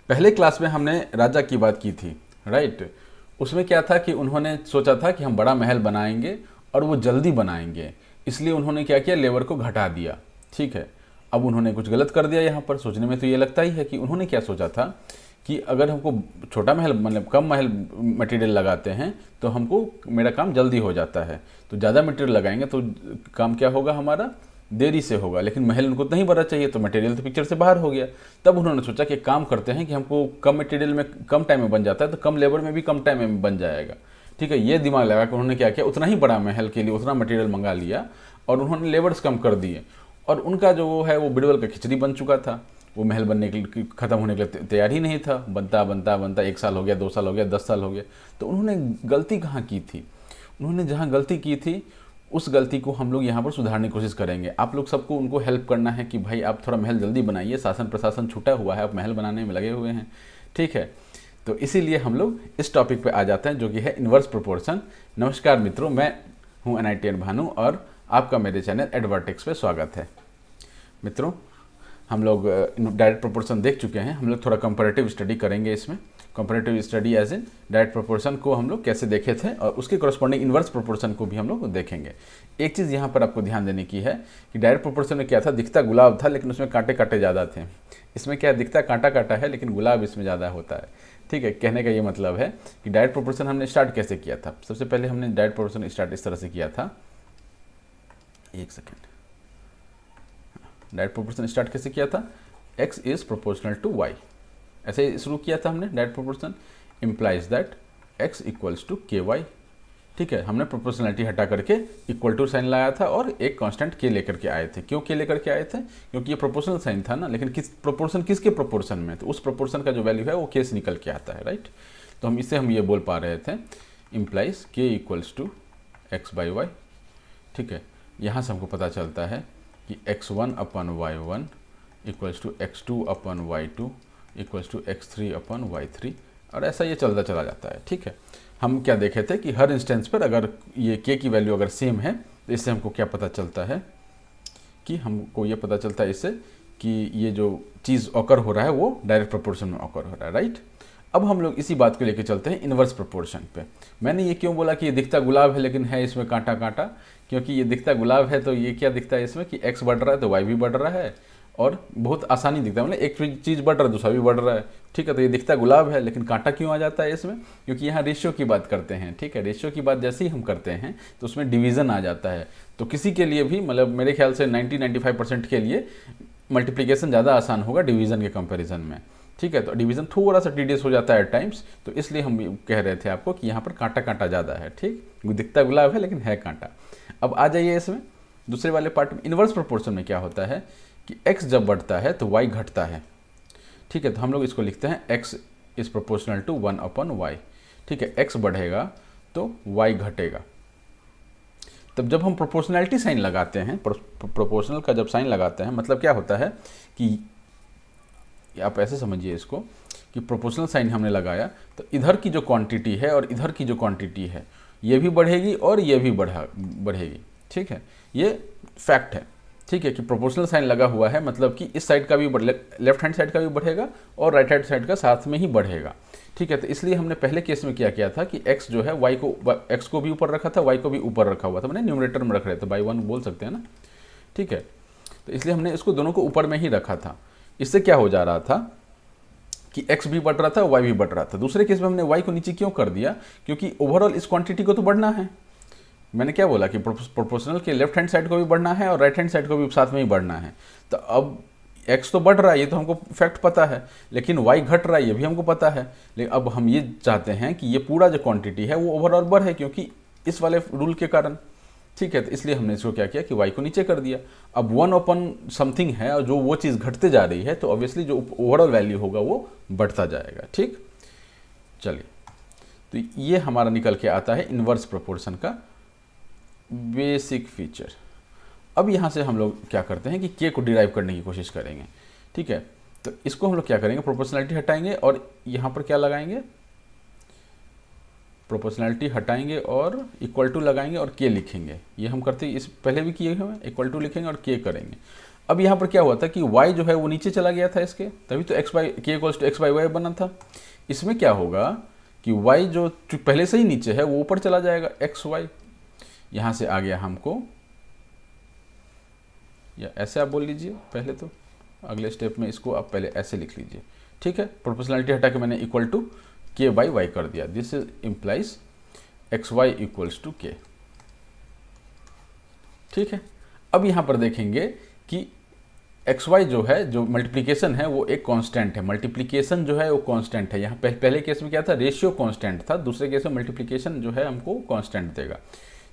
पहले क्लास में हमने राजा की बात की थी, राइट। उसमें क्या था कि उन्होंने सोचा था कि हम बड़ा महल बनाएंगे और वो जल्दी बनाएंगे, इसलिए उन्होंने क्या किया, लेबर को घटा दिया। ठीक है, अब उन्होंने कुछ गलत कर दिया। यहाँ पर सोचने में तो ये लगता ही है कि उन्होंने क्या सोचा था कि अगर हमको छोटा महल मतलब कम महल मटेरियल लगाते हैं तो हमको मेरा काम जल्दी हो जाता है, तो ज़्यादा मटेरियल लगाएंगे तो काम क्या होगा, हमारा देरी से होगा। लेकिन महल उनको नहीं बना चाहिए, तो मटेरियल तो पिक्चर से बाहर हो गया। तब उन्होंने सोचा कि काम करते हैं कि हमको कम मटेरियल में कम टाइम में बन जाता है, तो कम लेबर में भी कम टाइम में बन जाएगा। ठीक है, ये दिमाग लगा कि उन्होंने क्या किया, उतना ही बड़ा महल के लिए उतना मटेरियल मंगा लिया और उन्होंने लेबर्स कम कर दिए। और उनका जो वो है वो बिरबल का खिचड़ी बन चुका था। वो महल बनने के लिए ख़त्म होने के लिए तैयार ही नहीं था। बनता बनता बनता 1 साल हो गया, 2 साल हो गया, 10 साल हो गया। तो उन्होंने गलती कहाँ की थी? उन्होंने जहाँ गलती की थी उस गलती को हम लोग यहाँ पर सुधारने की कोशिश करेंगे। आप लोग सबको उनको हेल्प करना है कि भाई आप थोड़ा महल जल्दी बनाइए, शासन प्रशासन छूटा हुआ है, आप महल बनाने में लगे हुए हैं। ठीक है, तो इसीलिए हम लोग इस टॉपिक पे आ जाते हैं जो कि है इन्वर्स प्रोपोर्शन। नमस्कार मित्रों, मैं हूँ NITN भानु और आपका मेरे चैनल एडवर्टेक्स पे स्वागत है। मित्रों, हम लोग डायरेक्ट प्रोपोर्शन देख चुके हैं, हम लोग थोड़ा कंपैरेटिव स्टडी करेंगे इसमें। Comparative study as in direct proportion को हम लोग कैसे देखे थे और उसके कॉरस्पॉन्डिंग इन्वर्स प्रोपोर्शन को भी हम लोग देखेंगे। एक चीज़ यहाँ पर आपको ध्यान देने की है कि डायरेक्ट प्रोपोर्शन में क्या था, दिखता गुलाब था लेकिन उसमें कांटे कांटे ज़्यादा थे। इसमें क्या दिखता कांटा कांटा है लेकिन गुलाब इसमें ज़्यादा होता है। ठीक है, कहने का ये मतलब है कि डायरेक्ट प्रोपोर्शन हमने स्टार्ट कैसे किया था। सबसे पहले हमने डायरेक्ट प्रोपोर्शन स्टार्ट इस तरह से किया था। एक सेकेंड, डायरेक्ट प्रोपोर्शन स्टार्ट कैसे किया था, x is proportional to y, ऐसे शुरू किया था हमने। Direct proportion implies that x equals to k y. ठीक है, हमने प्रोपोर्शनलिटी हटा करके इक्वल टू साइन लाया था और एक कांस्टेंट k लेकर के आए थे। क्यों k लेकर के आए थे? क्योंकि ये प्रोपोर्शनल साइन था ना, लेकिन किस प्रोपोर्शन, किसके प्रोपोर्शन में, तो उस प्रोपोर्शन का जो वैल्यू है वो k से निकल के आता है, राइट। तो हम इससे हम ये बोल पा रहे थे implies k equals to x by y. ठीक है, यहाँ से हमको पता चलता है कि x1 upon y1 equals to x2 upon y2 equals to x3 upon y3, और ऐसा ये चलता चला जाता है। ठीक है, हम क्या देखे थे कि हर इंस्टेंस पर अगर ये k की वैल्यू अगर सेम है तो इससे हमको क्या पता चलता है कि हमको ये पता चलता है इससे कि ये जो चीज़ ऑकर हो रहा है वो डायरेक्ट प्रोपोर्शन में ऑकर हो रहा है, राइट। अब हम लोग इसी बात को लेकर चलते हैं इन्वर्स प्रोपोर्शन पे। मैंने ये क्यों बोला कि ये दिखता गुलाब है लेकिन है इसमें कांटा कांटा, क्योंकि ये दिखता गुलाब है तो ये क्या दिखता है इसमें कि x बढ़ रहा है तो y भी बढ़ रहा है, और बहुत आसानी दिखता है, मतलब एक चीज़ बढ़ रहा है दूसरा भी बढ़ रहा है। ठीक है, तो ये दिखता गुलाब है लेकिन कांटा क्यों आ जाता है इसमें? क्योंकि यहाँ रेशियो की बात करते हैं। ठीक है, रेशियो की बात जैसे ही हम करते हैं तो उसमें डिवीज़न आ जाता है। तो किसी के लिए भी मतलब मेरे ख्याल से 90-95% के लिए मल्टीप्लिकेशन ज़्यादा आसान होगा डिवीज़न के कंपेरिजन में। ठीक है, तो डिवीज़न थोड़ा सा टीडियस हो जाता है एट टाइम्स, तो इसलिए हम कह रहे थे आपको कि यहाँ पर कांटा कांटा ज़्यादा है। ठीक, दिखता गुलाब है लेकिन है कांटा। अब आ जाइए इसमें दूसरे वाले पार्ट में। इन्वर्स प्रोपोर्शन में क्या होता है कि x जब बढ़ता है तो y घटता है। ठीक है, तो हम लोग इसको लिखते हैं x is proportional to 1 upon y। ठीक है, x बढ़ेगा तो y घटेगा। तब जब हम प्रोपोर्शनैलिटी साइन लगाते हैं, प्रोपोर्शनल का जब साइन लगाते हैं, मतलब क्या होता है कि आप ऐसे समझिए इसको कि प्रोपोर्शनल साइन हमने लगाया तो इधर की जो क्वांटिटी है और इधर की जो क्वांटिटी है ये भी बढ़ेगी और ये भी बढ़ेगी। ठीक है, ये फैक्ट है। ठीक है, कि प्रोपोर्शनल साइन लगा हुआ है मतलब कि इस साइड का भी लेफ्ट हैंड साइड का भी बढ़ेगा और राइट हैंड साइड का साथ में ही बढ़ेगा। ठीक है, तो इसलिए हमने पहले केस में क्या किया था कि x जो है x को भी ऊपर रखा था, y को भी ऊपर रखा हुआ था, मैंने न्यूमरेटर में रख रहे थे, बाई 1 बोल सकते हैं ना। ठीक है, तो इसलिए हमने इसको दोनों को ऊपर में ही रखा था। इससे क्या हो जा रहा था कि x भी बढ़ रहा था, y भी बढ़ रहा था। दूसरे केस में हमने y को नीचे क्यों कर दिया? क्योंकि ओवरऑल इस क्वांटिटी को तो बढ़ना है। मैंने क्या बोला कि प्रोपोर्शनल के लेफ्ट हैंड साइड को भी बढ़ना है और राइट हैंड साइड को भी साथ में ही बढ़ना है। तो अब x तो बढ़ रहा है, ये तो हमको फैक्ट पता है, लेकिन y घट रहा है ये भी हमको पता है। लेकिन अब हम ये चाहते हैं कि ये पूरा जो क्वांटिटी है वो ओवरऑल बढ़े, क्योंकि इस वाले रूल के कारण। ठीक है, तो इसलिए हमने इसको क्या किया कि y को नीचे कर दिया। अब 1 अपन समथिंग है और जो वो चीज़ घटते जा रही है तो ऑब्वियसली जो ओवरऑल वैल्यू होगा वो बढ़ता जाएगा। ठीक, चलिए, तो ये हमारा निकल के आता है इन्वर्स प्रोपोर्शन का बेसिक फीचर। अब यहाँ से हम लोग क्या करते हैं कि k को डिराइव करने की कोशिश करेंगे। ठीक है, तो इसको हम लोग क्या करेंगे, प्रोपोर्शनैलिटी हटाएंगे और यहाँ पर क्या लगाएंगे, प्रोपोर्शनैलिटी हटाएंगे और इक्वल टू लगाएंगे और k लिखेंगे। ये हम करते इस पहले भी किए हुए, इक्वल टू लिखेंगे और k करेंगे। अब यहाँ पर क्या हुआ था कि y जो है वो नीचे चला गया था इसके, तभी तो x by k equals to x by y बना था। इसमें क्या होगा कि y जो पहले से ही नीचे है वो ऊपर चला जाएगा, एक्स वाई यहाँ से आ गया हमको, या ऐसे आप बोल लीजिए पहले, तो अगले स्टेप में इसको आप पहले ऐसे लिख लीजिए, ठीक है। प्रोपोर्शनलिटी हटा के मैंने equal to k by y कर दिया, this implies x y equals to k, ठीक है। अब यहाँ पर देखेंगे कि एक्स वाई जो है, जो मल्टीप्लिकेशन है वो एक कांस्टेंट है, मल्टीप्लिकेशन जो है वो कांस्टेंट है। यहाँ पहले केस में क्या था, रेशियो कांस्टेंट था, दूसरे केस में मल्टीप्लिकेशन जो है हमको कांस्टेंट देगा,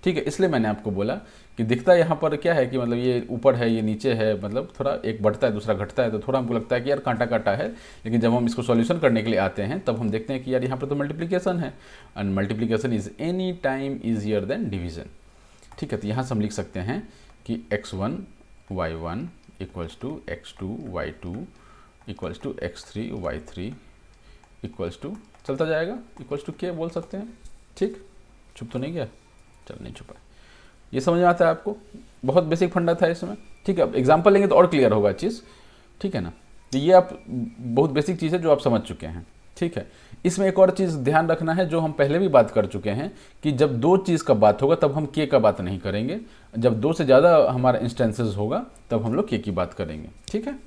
ठीक है। इसलिए मैंने आपको बोला कि दिखता यहाँ पर क्या है कि मतलब ये ऊपर है ये नीचे है, मतलब थोड़ा एक बढ़ता है दूसरा घटता है, तो थोड़ा हमको लगता है कि यार कांटा काटा है, लेकिन जब हम इसको सॉल्यूशन करने के लिए आते हैं तब हम देखते हैं कि यार यहाँ पर तो मल्टीप्लिकेशन है, and multiplication is any time easier than division, ठीक है। तो यहाँ से हम लिख सकते हैं कि x1 y1 equals to x2 y2 equals to x3 y3 equals to, चलता जाएगा, इक्वल्स टू के बोल सकते हैं, ठीक। छुप तो नहीं गया, चल नहीं छुपा, ये समझ में आता है आपको, बहुत बेसिक फंडा था इसमें, ठीक है। अब एग्जाम्पल लेंगे तो और क्लियर होगा चीज़, ठीक है ना। तो ये आप बहुत बेसिक चीज़ है जो आप समझ चुके हैं, ठीक है। इसमें एक और चीज़ ध्यान रखना है जो हम पहले भी बात कर चुके हैं कि जब दो चीज़ का बात होगा तब हम के का बात नहीं करेंगे, जब दो से ज़्यादा हमारा इंस्टेंसेस होगा तब हम लोग के की बात करेंगे, ठीक है।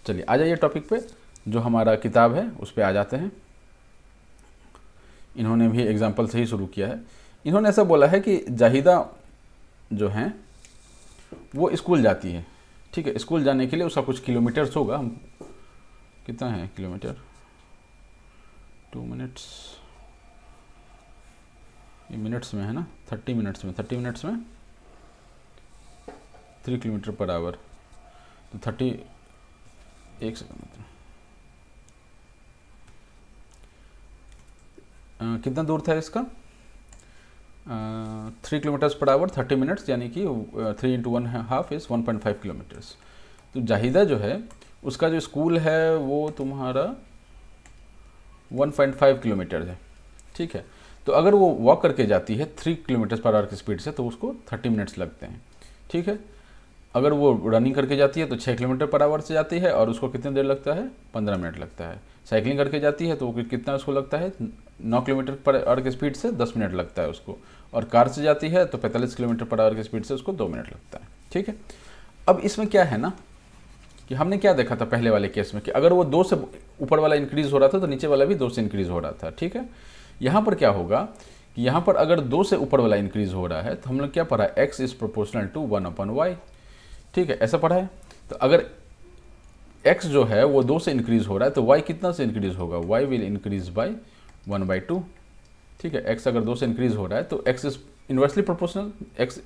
चलिए आ जाइए टॉपिक पे, जो हमारा किताब है उस पर आ जाते हैं। इन्होंने भी एग्जाम्पल से ही शुरू किया है। इन्होंने ऐसा बोला है कि जाहिदा जो हैं वो स्कूल जाती है, ठीक है। स्कूल जाने के लिए उसका कुछ किलोमीटर्स होगा, हम कितना है किलोमीटर, 2 मिनट्स, ये मिनट्स में है ना, 30 मिनट्स में 3 किलोमीटर पर आवर, तो 30, एक सेकंड, कितना दूर था इसका, 3 किलोमीटर्स पर आवर 30 मिनट्स, यानी कि 3 × 1/2 इज़ 1.5 किलोमीटर्स। तो जाहिदा जो है उसका जो स्कूल है वो तुम्हारा 1.5 किलोमीटर है, ठीक है। तो अगर वो वॉक करके जाती है 3 किलोमीटर पर आवर की स्पीड से तो उसको 30 मिनट्स लगते हैं, ठीक है। अगर वो रनिंग करके जाती है तो 6 किलोमीटर पर आवर से जाती है और उसको कितनी देर लगता है, 15 मिनट लगता है। साइकिलिंग करके जाती है तो कितना उसको लगता है, 9 किलोमीटर पर आवर की स्पीड से 10 मिनट लगता है उसको, और कार से जाती है तो 45 किलोमीटर पर आवर की स्पीड से उसको 2 मिनट लगता है, ठीक है। अब इसमें क्या है ना कि हमने क्या देखा था पहले वाले केस में कि अगर वो 2 से ऊपर वाला इंक्रीज़ हो रहा था तो नीचे वाला भी 2 से इंक्रीज़ हो रहा था, ठीक है। यहाँ पर क्या होगा कि यहाँ पर अगर 2 से ऊपर वाला इंक्रीज़ हो रहा है तो हम लोग क्या पढ़ा, x is proportional to 1/y, ठीक है, ऐसा पढ़ा है। तो अगर x जो है वो 2 से इंक्रीज़ हो रहा है तो y कितना से इंक्रीज़ होगा, y विल इंक्रीज़ बाय 1/2, ठीक है। x अगर 2 से इंक्रीज़ हो रहा है तो x is inversely proportional, x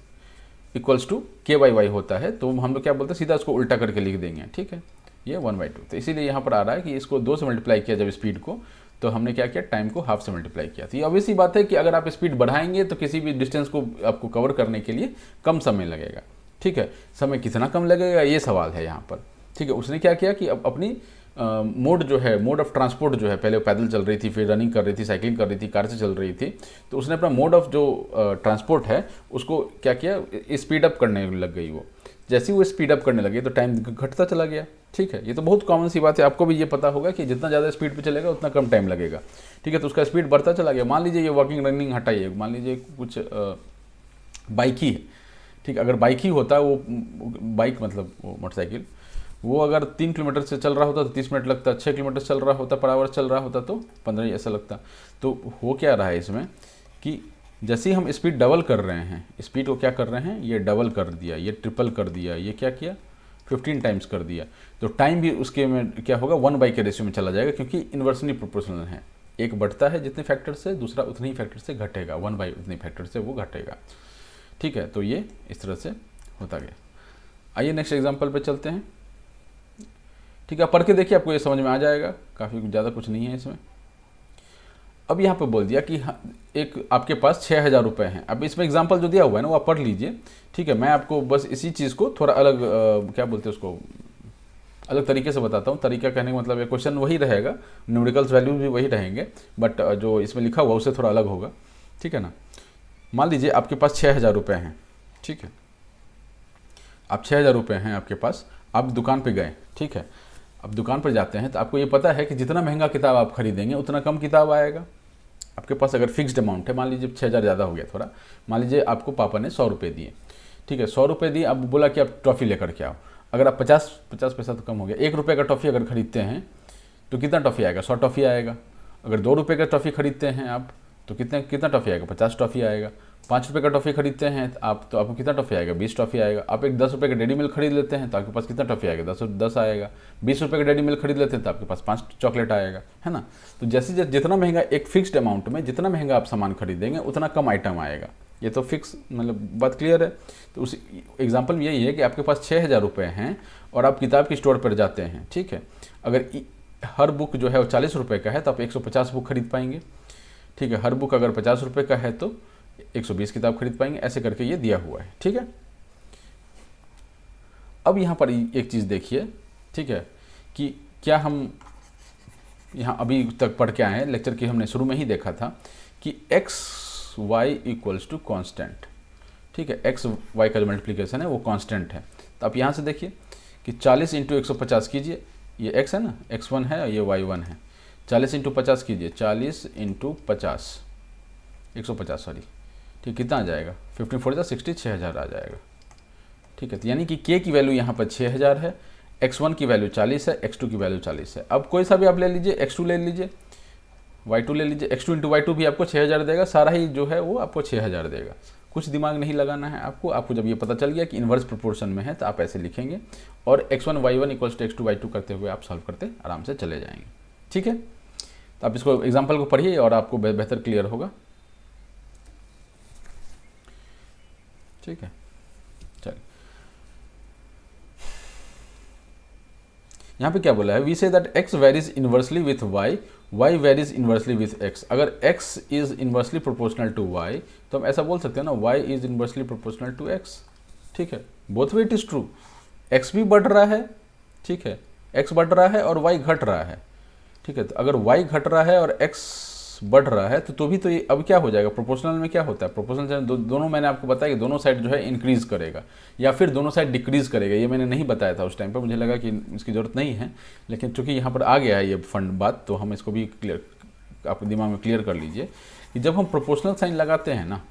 equals to k by y होता है, तो हम लोग क्या बोलते हैं, सीधा इसको उल्टा करके लिख देंगे, ठीक है, ये 1/2। तो इसीलिए यहाँ पर आ रहा है कि इसको 2 से मल्टीप्लाई किया जब स्पीड को, तो हमने क्या किया, टाइम को हाफ से मल्टीप्लाई किया। तो ये ऑब्वियस सी बात है कि अगर आप स्पीड बढ़ाएंगे तो किसी भी डिस्टेंस को आपको कवर करने के लिए कम समय लगेगा, ठीक है। समय कितना कम लगेगा ये सवाल है यहाँ पर, ठीक है। उसने क्या किया कि अब अपनी मोड जो है, मोड ऑफ ट्रांसपोर्ट जो है, पहले पैदल चल रही थी, फिर रनिंग कर रही थी, साइकिलिंग कर रही थी, कार से चल रही थी, तो उसने अपना मोड ऑफ जो ट्रांसपोर्ट है उसको क्या किया, स्पीड अप करने लग गई वो। जैसे ही वो स्पीड अप करने लगी तो टाइम घटता चला गया, ठीक है। ये तो बहुत कॉमन सी बात है, आपको भी ये पता होगा कि जितना ज़्यादा स्पीड पे चलेगा उतना कम टाइम लगेगा, ठीक है। तो उसका स्पीड बढ़ता चला गया। मान लीजिए ये वॉकिंग रनिंग हटाइए, मान लीजिए कुछ बाइक ही है, ठीक। अगर बाइक ही होता, वो बाइक मतलब वो मोटरसाइकिल, वो अगर 3 किलोमीटर से चल रहा होता तो 30 मिनट लगता, 6 किलोमीटर चल रहा होता पर आवर चल रहा होता तो 15 ऐसा लगता। तो हो क्या रहा है इसमें कि जैसे ही हम स्पीड डबल कर रहे हैं, स्पीड को क्या कर रहे हैं, ये डबल कर दिया, ये ट्रिपल कर दिया, ये क्या किया 15 टाइम्स कर दिया, तो टाइम भी उसके में क्या होगा 1/, के रेशियो में चला जाएगा, क्योंकि इन्वर्सली प्रोपोर्शनल है। एक बढ़ता है जितने फैक्टर से, दूसरा उतने ही फैक्टर से घटेगा, 1/, उतने फैक्टर से वो घटेगा, ठीक है। तो ये इस तरह से होता गया। आइए नेक्स्ट एग्जाम्पल पे चलते हैं, ठीक है। पढ़ के देखिए, आपको ये समझ में आ जाएगा, काफ़ी ज़्यादा कुछ नहीं है इसमें। अब यहाँ पे बोल दिया कि एक आपके पास 6,000 रुपये हैं। अब इसमें एग्जांपल जो दिया हुआ है ना वो आप पढ़ लीजिए, ठीक है। मैं आपको बस इसी चीज़ को थोड़ा अलग क्या बोलते हैं उसको, अलग तरीके से बताता हूँ। तरीका कहने का मतलब ये क्वेश्चन वही रहेगा, न्यूमेरिकल्स वैल्यूज भी वही रहेंगे, बट जो इसमें लिखा हुआ उससे थोड़ा अलग होगा, ठीक है ना। मान लीजिए आपके पास 6,000 रुपये हैं, ठीक है। आप 6,000 रुपये हैं आपके पास, आप दुकान पे गए, ठीक है, अब दुकान पर जाते हैं तो आपको ये पता है कि जितना महंगा किताब आप खरीदेंगे उतना कम किताब आएगा। आपके पास अगर फिक्स्ड अमाउंट है, मान लीजिए 6,000 ज़्यादा हो गया थोड़ा, मान लीजिए आपको पापा ने 100 रुपये दिए, ठीक है, 100 रुपये दिए, अब बोला कि आप टॉफ़ी लेकर के आओ। अगर आप 50 पैसा तो कम हो गया, 1 रुपये का टॉफ़ी अगर खरीदते हैं तो कितना टॉफ़ी आएगा? 100 टॉफ़ी आएगा। अगर 2 रुपये का टॉफ़ी खरीदते हैं आप तो कितना टॉफ़ी आएगा? 50 टॉफ़ी आएगा। 5 रुपये का टॉफ़ी खरीदते हैं आप तो आपको कितना टॉफ़ी आएगा? 20 टॉफ़ी आएगा। आप एक 10 रुपये का डेडी मिल्क खरीद लेते हैं तो आपके पास कितना टॉफ़ी आएगा? 10 आएगा। 20 रुपये का डेडी मिल्क खरीद लेते हैं तो आपके पास 5 चॉकलेट आएगा, है ना। तो जैसे जितना महंगा एक फिक्स्ड अमाउंट में जितना महंगा आप सामान खरीदेंगे उतना कम आइटम आएगा। ये तो फिक्स, मतलब बात क्लियर है। तो उस एग्जाम्पल में यही है कि आपके पास 6,000 रुपये हैं और आप किताब की स्टोर पर जाते हैं, ठीक है। अगर हर बुक जो है वो 40 रुपये का है तो आप 150 बुक खरीद पाएंगे, ठीक है। हर बुक अगर 50 रुपये का है तो 120 किताब खरीद पाएंगे। ऐसे करके ये दिया हुआ है, ठीक है। अब यहाँ पर एक चीज़ देखिए, ठीक है, कि क्या हम यहाँ अभी तक पढ़ के आए हैं, लेक्चर की हमने शुरू में ही देखा था कि x y equals to constant, ठीक है। एक्स वाई का जो मल्टीप्लीकेशन है वो कॉन्स्टेंट है। तो आप यहाँ से देखिए कि 40 इंटू 150 कीजिए, ये x है ना, x1 है और ये y1 है। 40 इंटू 50 कीजिए, 40 इंटू 50 150 सॉरी, ठीक, कितना आ जाएगा? 15 4 60, 6,000 आ जाएगा, ठीक है। तो यानी कि k की वैल्यू यहाँ पर 6,000 है, x1 की वैल्यू 40 है, x2 की वैल्यू 40 है। अब कोई सा भी आप ले लीजिए, x2 ले लीजिए, y2 ले लीजिए, x2 इंटू y2 भी आपको 6,000 देगा, सारा ही जो है वो आपको 6,000 देगा। कुछ दिमाग नहीं लगाना है आपको जब ये पता चल गया कि इन्वर्स प्रोपोर्शन में है तो आप ऐसे लिखेंगे और x1 y1 equals to x2 y2 करते हुए आप सॉल्व करते आराम से चले जाएंगे, ठीक है। तो आप इसको एग्जाम्पल को पढ़िए और आपको बेहतर क्लियर होगा, ठीक है। चलिए यहाँ पे क्या बोला है? We say that x varies inversely with y varies inversely with x। अगर x is inversely proportional to y तो हम ऐसा बोल सकते हैं ना, y is inversely proportional to x, ठीक है। Both way it is true, x भी बढ़ रहा है, ठीक है, x बढ़ रहा है और y घट रहा है, ठीक है। तो अगर y घट रहा है और x बढ़ रहा है तो भी तो ये अब क्या हो जाएगा? प्रोपोर्शनल में क्या होता है? प्रोपोर्शनल से दोनों मैंने आपको बताया कि दोनों साइड जो है इंक्रीज करेगा या फिर दोनों साइड डिक्रीज करेगा। ये मैंने नहीं बताया था उस टाइम पर, मुझे लगा कि इसकी ज़रूरत नहीं है, लेकिन चूंकि यहाँ पर आ गया है ये फंड बात तो हम इसको भी क्लियर, आप दिमाग में क्लियर कर लीजिए कि जब हम प्रोपोर्शनल साइन लगाते हैं ना,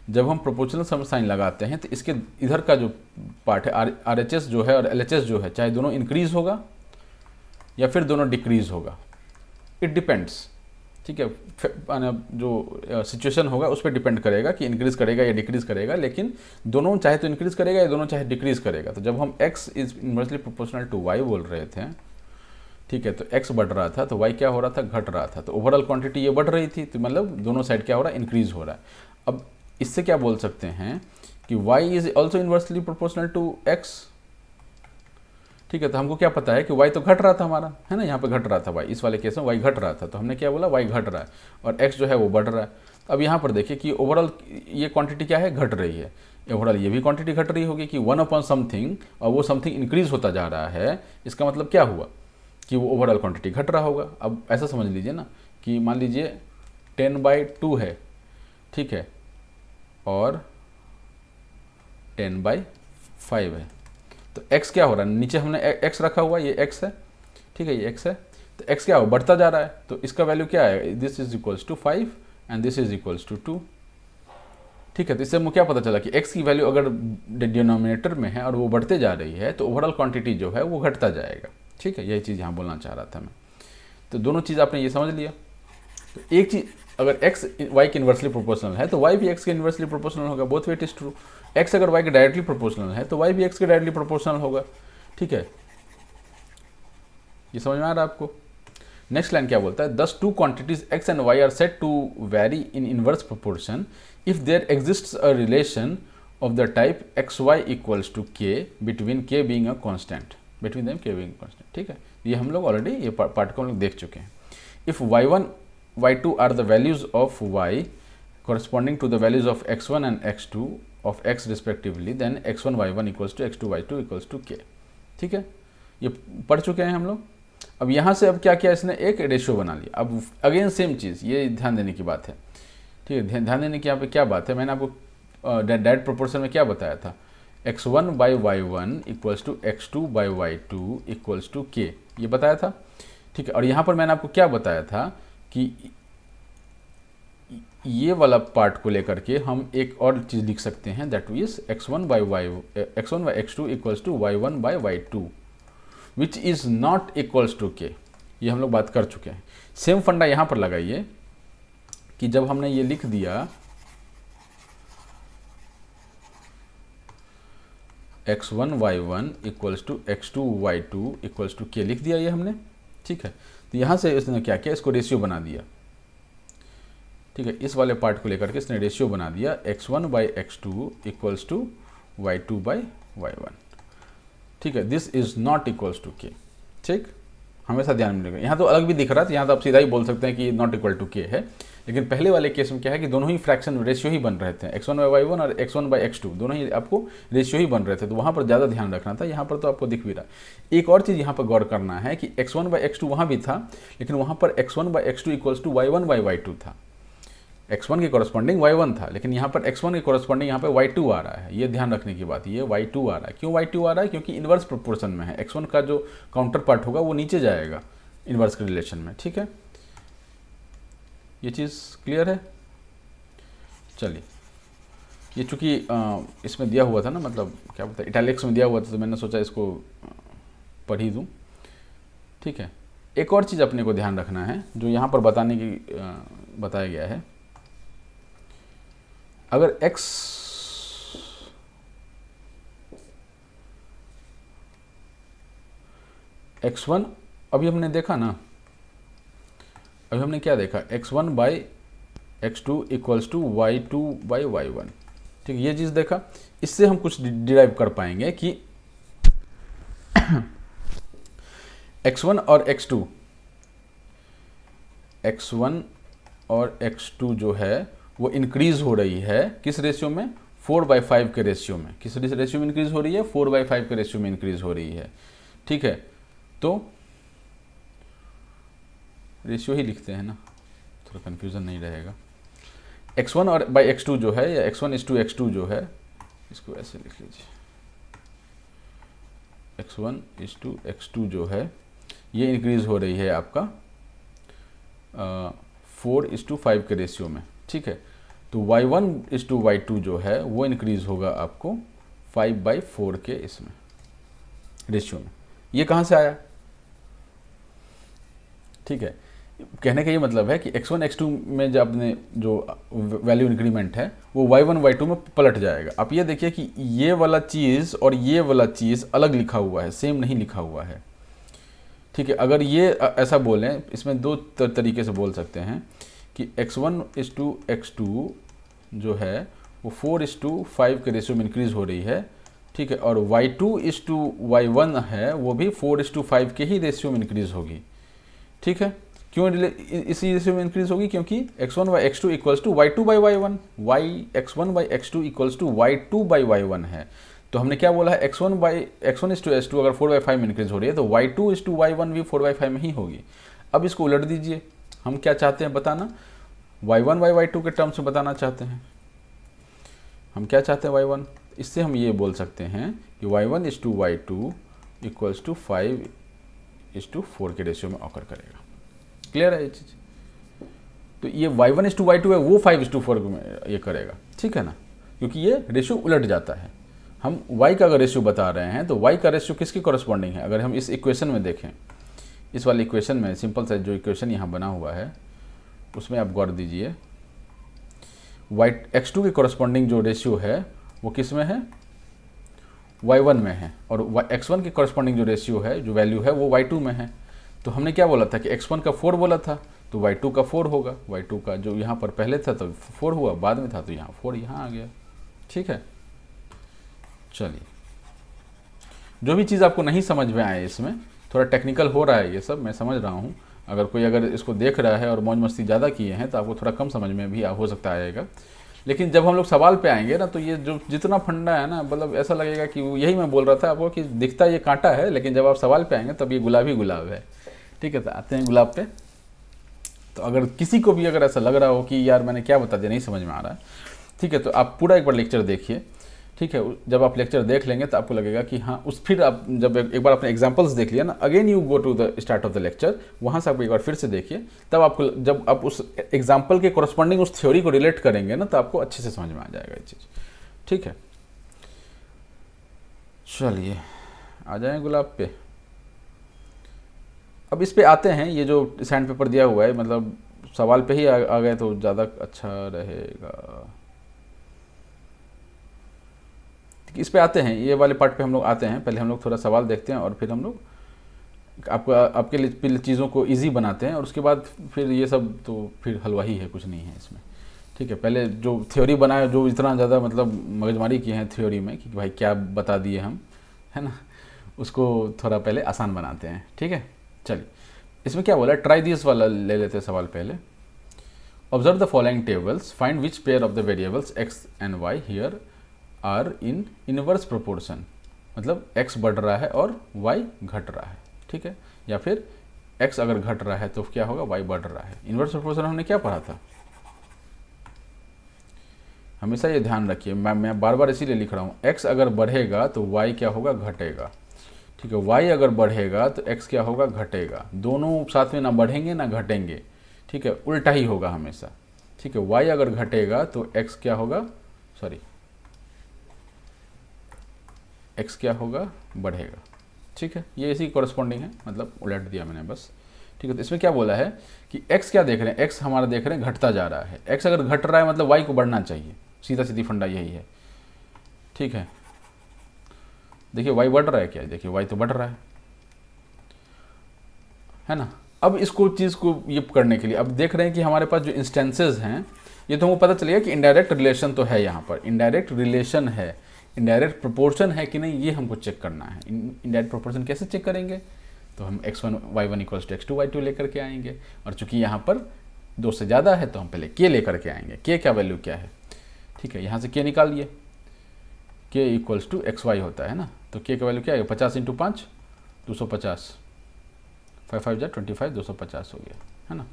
जब हम प्रोपोर्शनल साइन लगाते हैं तो इसके इधर का जो पार्ट है RHS जो है और LHS जो है, चाहे दोनों इंक्रीज होगा या फिर दोनों डिक्रीज होगा, इट डिपेंड्स, ठीक है। जो सिचुएशन होगा उस पर डिपेंड करेगा कि इंक्रीज करेगा या डिक्रीज करेगा, लेकिन दोनों चाहे तो इंक्रीज करेगा या दोनों चाहे डिक्रीज करेगा। तो जब हम x is inversely proportional to y बोल रहे थे, ठीक है, तो x बढ़ रहा था तो y क्या हो रहा था? घट रहा था। तो ओवरऑल क्वांटिटी ये बढ़ रही थी, तो मतलब दोनों साइड क्या हो रहा है? इंक्रीज हो रहा है। अब इससे क्या बोल सकते हैं कि y is also inversely proportional to x, ठीक है। तो हमको क्या पता है कि y तो घट रहा था हमारा, है ना, यहाँ पे घट रहा था y, इस वाले केस में y घट रहा था, तो हमने क्या बोला? y घट रहा है और x जो है वो बढ़ रहा है। अब यहाँ पर देखिए कि ओवरऑल ये क्वांटिटी क्या है? घट रही है। ओवरऑल ये भी क्वांटिटी घट रही होगी कि 1 अपॉन समथिंग और वो समथिंग इंक्रीज होता जा रहा है, इसका मतलब क्या हुआ कि वो ओवरऑल क्वांटिटी घट रहा होगा। अब ऐसा समझ लीजिए ना कि मान लीजिए 10/2 है, ठीक है, और 10/5 है, तो x क्या हो रहा है? नीचे हमने x रखा हुआ, ये x है, ठीक है, ये x है, तो x क्या हो? बढ़ता जा रहा है, तो इसका वैल्यू क्या है? This is equals to 5 and this is equals to 2, ठीक है। तो इससे मुझे क्या पता चला कि x की वैल्यू अगर डिनोमिनेटर में है और वो बढ़ते जा रही है तो ओवरऑल क्वांटिटी जो है वो घटता जाएगा, ठीक है। यही चीज़ यहाँ बोलना चाह रहा था मैं। तो दोनों चीज़ आपने ये समझ लिया। तो एक चीज़, अगर x y के इन्वर्सली प्रोपोर्शनल है तो y भी x के इन्वर्सली प्रोपोर्शनल होगा, both way it is true. x अगर y के डायरेक्टली प्रोपोर्शनल है तो y भी x के डायरेक्टली प्रोपोर्शनल होगा, ठीक है। ये समझ में आ रहा है आपको? नेक्स्ट लाइन क्या बोलता है? Thus two quantities x and y are set to vary in inverse proportion if there exists a relation of the type xy equals to k between k being a constant, between them k being constant, ठीक है। ये हम लोग already ये part को हम लोग देख चुके हैं। If y1 y2 are the values of y corresponding to the values of x1 and x2 of x respectively, then x1 y1 equals to x2 y2 equals to k, ठीक है। ये पढ़ चुके हैं हम लोग। अब यहाँ से अब क्या किया इसने? एक रेशियो बना लिया। अब अगेन सेम चीज़, ये ध्यान देने की बात है, ठीक है। ध्यान देने की यहाँ पे क्या बात है? मैंने आपको डायरेक्ट प्रोपोर्शन में क्या बताया था? x1 by y one equals to x2 by y two equals to k, ये बताया था। ठीक है, और यहाँ पर मैंने आपको क्या बताया था कि ये वाला पार्ट को लेकर के हम एक और चीज़ लिख सकते हैं, that is x1 by x2 equals to y1 by y2 which is not equals to k. ये हम लोग बात कर चुके हैं। सेम फंडा यहाँ पर लगाइए कि जब हमने ये लिख दिया x1 y1 equals to x2 y2 equals to के लिख दिया ये हमने। ठीक है, तो यहाँ से इसने क्या किया, इसको रेशियो बना दिया। ठीक है, इस वाले पार्ट को लेकर के इसने रेशियो बना दिया x1 by x2 equals to y2 by y1। ठीक है, this is not equals to k. ठीक, हमेशा ध्यान में रखिएगा। यहाँ तो अलग भी दिख रहा है, तो यहाँ तो आप सीधा ही बोल सकते हैं कि नॉट इक्वल टू के है, लेकिन पहले वाले केस में क्या है कि दोनों ही फ्रैक्शन रेशियो ही बन रहे थे, x1 बाई y1 और x1 बाई x2 दोनों ही आपको रेशियो ही बन रहे थे, तो वहाँ पर ज़्यादा ध्यान रखना था। यहाँ पर तो आपको दिख भी रहा। एक और चीज़ यहाँ पर गौर करना है कि x1 बाई x2 वहाँ भी था, लेकिन वहाँ पर x1 by x2 equals to y1 by y2 था। x1 के कॉरस्पॉन्डिंग y1 था, लेकिन यहाँ पर x1 के कॉरस्पॉन्डिंग यहाँ पे y2 आ रहा है। ये ध्यान रखने की बात, ये y2 आ रहा है। क्यों y2 आ रहा है? क्योंकि इन्वर्स प्रोपोर्शन में है। x1 का जो काउंटर पार्ट होगा वो नीचे जाएगा इन्वर्स के रिलेशन में। ठीक है, ये चीज़ क्लियर है। चलिए, ये चूँकि इसमें दिया हुआ था ना, मतलब क्या बोलते हैं, इटैलिक्स में दिया हुआ था, तो मैंने सोचा इसको पढ़ ही दूँ। ठीक है, एक और चीज़ अपने को ध्यान रखना है जो यहाँ पर बताया गया है। अगर x1 अभी हमने देखा ना, अभी हमने क्या देखा, x1 by x2 equals to y2 by y1। ठीक है, ये चीज़ देखा। इससे हम कुछ डिराइव कर पाएंगे कि x1 और x2 जो है वो इंक्रीज हो रही है किस रेशियो में, 4/5 के रेशियो में। किस रेशियो में इंक्रीज हो रही है, 4/5 के रेशियो में इंक्रीज हो रही है। ठीक है, तो रेशियो ही लिखते हैं ना, थोड़ा कंफ्यूजन नहीं रहेगा। x1 और बाई x2 जो है, या x1:x2 जो है, इसको ऐसे लिख लीजिए, x1:x2 जो है ये इंक्रीज हो रही है आपका 4:5 के रेशियो में। ठीक है, तो y1:y2 जो है वो इंक्रीज होगा आपको 5/4 के इसमें रेशियो में। ये कहाँ से आया? ठीक है, कहने का ये मतलब है कि x1 x2 में जब आपने जो वैल्यू इंक्रीमेंट है वो y1 y2 में पलट जाएगा। आप ये देखिए कि ये वाला चीज़ और ये वाला चीज़ अलग लिखा हुआ है, सेम नहीं लिखा हुआ है। ठीक है, अगर ये ऐसा बोलें, इसमें दो तरीके से बोल सकते हैं कि x1:x2 जो है वो 4:5 के रेशियो में इंक्रीज हो रही है। ठीक है, और y2:y1 है वो भी 4:5 के ही रेशियो में इंक्रीज होगी। ठीक है, क्यों इसी रेशियो में इंक्रीज होगी? क्योंकि x1/x2 equals to y2 by y1, x1/x2 equals to y2 by y1 है। तो हमने क्या बोला है, x1:x2 अगर 4/5 में इंक्रीज हो रही है तो y2:y1 भी 4/5 में ही होगी। अब इसको उलट दीजिए, हम क्या चाहते हैं बताना, y1 बाई y2 के टर्म्स में बताना चाहते हैं। हम क्या चाहते हैं y1, इससे हम ये बोल सकते हैं कि y1:y2 इक्वल्स टू 5:4 के रेशियो में ऑकर करेगा। क्लियर है ये चीज़? तो ये y1:y2 है वो 5:4 में ये करेगा। ठीक है ना, क्योंकि ये रेशियो उलट जाता है। हम y का अगर रेशियो बता रहे हैं तो y का रेशियो किसके कॉरस्पॉन्डिंग है? अगर हम इस इक्वेशन में देखें, इस वाले इक्वेशन में सिंपल सा जो इक्वेशन यहाँ बना हुआ है उसमें आप गौर दीजिए, x2 के कॉरस्पॉन्डिंग जो रेशियो है वो किस में है, y1 में है, और x1 के कॉरस्पॉन्डिंग जो रेशियो है, जो वैल्यू है वो y2 में है। तो हमने क्या बोला था कि x1 का 4 बोला था, तो y2 का 4 होगा। y2 का जो यहाँ पर पहले था तो 4 हुआ, बाद में था तो यहाँ 4 यहाँ आ गया। ठीक है, चलिए, जो भी चीज़ आपको नहीं समझ में आए, इसमें थोड़ा टेक्निकल हो रहा है ये सब, मैं समझ रहा हूँ। अगर इसको देख रहा है और मौज मस्ती ज़्यादा किए हैं तो आपको थोड़ा कम समझ में भी हो सकता आएगा, लेकिन जब हम लोग सवाल पे आएंगे ना तो ये जो जितना फंडा है ना, मतलब ऐसा लगेगा कि यही मैं बोल रहा था आपको कि दिखता ये कांटा है, लेकिन जब आप सवाल पे आएंगे तब ये गुलाब ही गुलाब है। ठीक है, तो आते हैं गुलाब पे। तो अगर किसी को भी अगर ऐसा लग रहा हो कि यार मैंने क्या बता दिया, नहीं समझ में आ रहा है, ठीक है, तो आप पूरा एक बार लेक्चर देखिए। ठीक है, जब आप लेक्चर देख लेंगे तो आपको लगेगा कि हाँ, उस फिर आप जब एक बार अपने एग्जांपल्स देख लिया ना, again you go to the start of the lecture, वहाँ से आप एक बार फिर से देखिए, तब आपको जब आप उस एग्जाम्पल के कोरस्पॉन्डिंग उस थ्योरी को रिलेट करेंगे ना, तो आपको अच्छे से समझ में आ जाएगा ये चीज़। ठीक है, चलिए आ जाएं गुलाब पे। अब इस पे आते हैं, ये जो सैंड पेपर दिया हुआ है, मतलब सवाल पे ही आ गए तो ज़्यादा अच्छा रहेगा। इस पे आते हैं, ये वाले पार्ट पे हम लोग आते हैं। पहले हम लोग थोड़ा सवाल देखते हैं और फिर हम लोग आपके लिए चीज़ों को इजी बनाते हैं, और उसके बाद फिर ये सब तो फिर हलवा ही है, कुछ नहीं है इसमें। ठीक है, पहले जो थ्योरी बनाए, जो इतना ज़्यादा मतलब मगजमारी की है थ्योरी में कि भाई क्या बता दिए हम, है ना, उसको थोड़ा पहले आसान बनाते हैं। ठीक है, चलिए इसमें क्या बोला, ट्राई दिस वाला ले लेते हैं सवाल पहले। Observe the following tables, find which pair of the variables x and y here are in inverse proportion, मतलब x बढ़ रहा है और y घट रहा है। ठीक है, या फिर x अगर घट रहा है तो क्या होगा, y बढ़ रहा है। इनवर्स प्रोपोर्शन हमने क्या पढ़ा था, हमेशा ये ध्यान रखिए, मैं बार बार इसीलिए लिख रहा हूँ, x अगर बढ़ेगा तो y क्या होगा, घटेगा। ठीक है, y अगर बढ़ेगा तो x क्या होगा, घटेगा। दोनों साथ में ना बढ़ेंगे ना घटेंगे। ठीक है, उल्टा ही होगा हमेशा। ठीक है, y अगर घटेगा तो x क्या होगा, सॉरी x क्या होगा, बढ़ेगा। ठीक है, ये इसी कॉरस्पॉन्डिंग है, मतलब उलट दिया मैंने बस। ठीक है, तो इसमें क्या बोला है कि x क्या देख रहे हैं, x हमारा देख रहे हैं घटता जा रहा है। x अगर घट रहा है मतलब y को बढ़ना चाहिए, सीधा सीधी फंडा यही है। ठीक है, देखिए y बढ़ रहा है क्या, देखिए y तो बढ़ रहा है ना। अब इसको चीज़ को ये करने के लिए अब देख रहे हैं कि हमारे पास जो इंस्टेंसेस हैं, ये तो हमको पता चलेगा कि इनडायरेक्ट रिलेशन तो है, यहाँ पर इनडायरेक्ट रिलेशन है, इनडायरेक्ट प्रोपोर्शन है कि नहीं, ये हमको चेक करना है। इनडायरेक्ट प्रोपोर्शन कैसे चेक करेंगे, तो हम x1 y1 equals to x2 y2 लेकर के आएंगे, और चूंकि यहाँ पर 2 से ज़्यादा है तो हम पहले k लेकर के आएंगे। k क्या वैल्यू क्या है, ठीक है, यहाँ से k निकालिए, k इक्वल्स टू xy होता है ना, तो k का वैल्यू क्या है, 50 इंटू 5 250, 5 5 जा 25, 250 हो गया, है ना।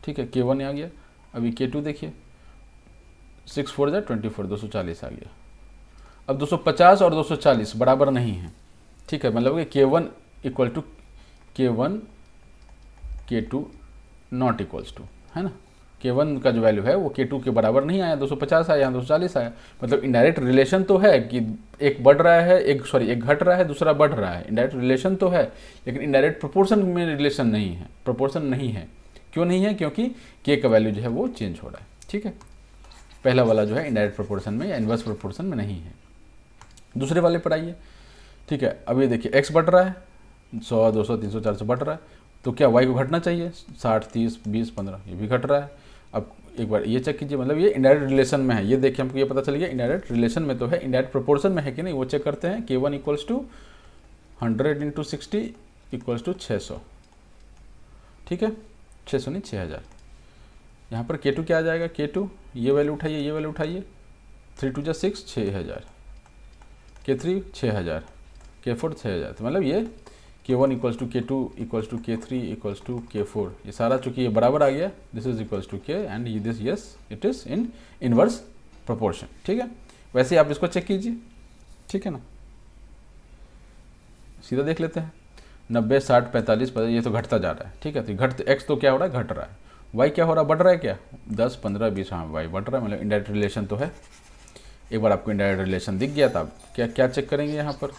ठीक है, k1 आ गया। अभी k2 देखिए, 6 4 जा 24, 240 आ गया। अब 250 और 240 बराबर नहीं है। ठीक है, मतलब कि k1 equal to k1 k2 not equals to, है ना। k1 का जो वैल्यू है वो k2 के बराबर नहीं आया, 250 आया, यहाँ 240 आया। मतलब इनडायरेक्ट रिलेशन तो है कि एक बढ़ रहा है, एक घट रहा है, दूसरा बढ़ रहा है। इनडायरेक्ट रिलेशन तो है, लेकिन इनडायरेक्ट प्रोपोर्शन में रिलेशन नहीं है, प्रोपोर्शन नहीं है। क्यों नहीं है, क्योंकि k का वैल्यू जो है वो चेंज हो रहा है। ठीक है, पहला वाला जो है इनडायरेक्ट प्रोपोर्शन में या इनवर्स प्रोपोर्शन में नहीं है। दूसरे वाले पर आइए। ठीक है, अब ये देखिए x बढ़ रहा है, 100 200 300 400 बढ़ रहा है, तो क्या y को घटना चाहिए, 60 30 20 15, ये भी घट रहा है। अब एक बार ये चेक कीजिए, मतलब ये इनडायरेक्ट रिलेशन में है। ये देखिए हमको ये पता चल गया इनडायरेक्ट रिलेशन में तो है, इनडायरेक्ट प्रोपोर्शन में है कि नहीं वो चेक करते हैं। k1 equals to 100 into 60 equals to 600। ठीक है, 600 नहीं 6000। यहाँ पर k2 क्या आ जाएगा, k2 ये वैल्यू उठाइए, ये वैल्यू उठाइए, 3 2 जा 6 6000, k3 6000, k4 6000। तो मतलब ये k1 equals to k2 equals to k3 equals to k4, ये सारा चूँकि ये बराबर आ गया, this is equals to k and this yes it is in inverse proportion. ठीक है, वैसे ही आप इसको चेक कीजिए। ठीक है ना, सीधा देख लेते हैं, 90 60 45 50, ये तो घटता जा रहा है। ठीक है, तो x तो क्या हो रहा है, घट रहा है। y क्या हो रहा है, बढ़ रहा है क्या, 10 15 20, हाँ y बढ़ रहा है, मतलब इनडायरेक्ट रिलेशन तो है। एक बार आपको इनडायरेक्ट रिलेशन दिख गया, तो आप क्या क्या चेक करेंगे, यहाँ पर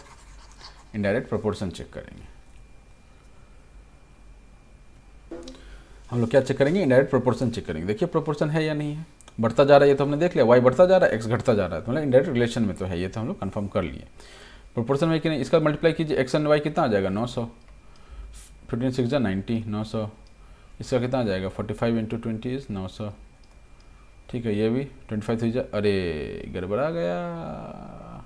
इनडायरेक्ट प्रोपोर्शन चेक करेंगे। हम लोग क्या चेक करेंगे, इनडायरेक्ट प्रोपोर्शन चेक करेंगे। देखिए प्रोपोर्शन है या नहीं है, बढ़ता जा रहा है ये तो हमने देख लिया, y बढ़ता जा रहा है, x घटता जा रहा है, तो मतलब इनडायरेक्ट रिलेशन में तो है, ये तो हम लोग कंफर्म कर लिए। प्रोपोर्शन में कि नहीं, इसका मल्टीप्लाई कीजिए, x एंड y कितना आ जाएगा, 900, 15 6 जा 90, 900। इसका कितना आ जाएगा, 45 इंटू 20 इज 900। ठीक है, ये भी 25 3 जा, अरे गड़बड़ा गया,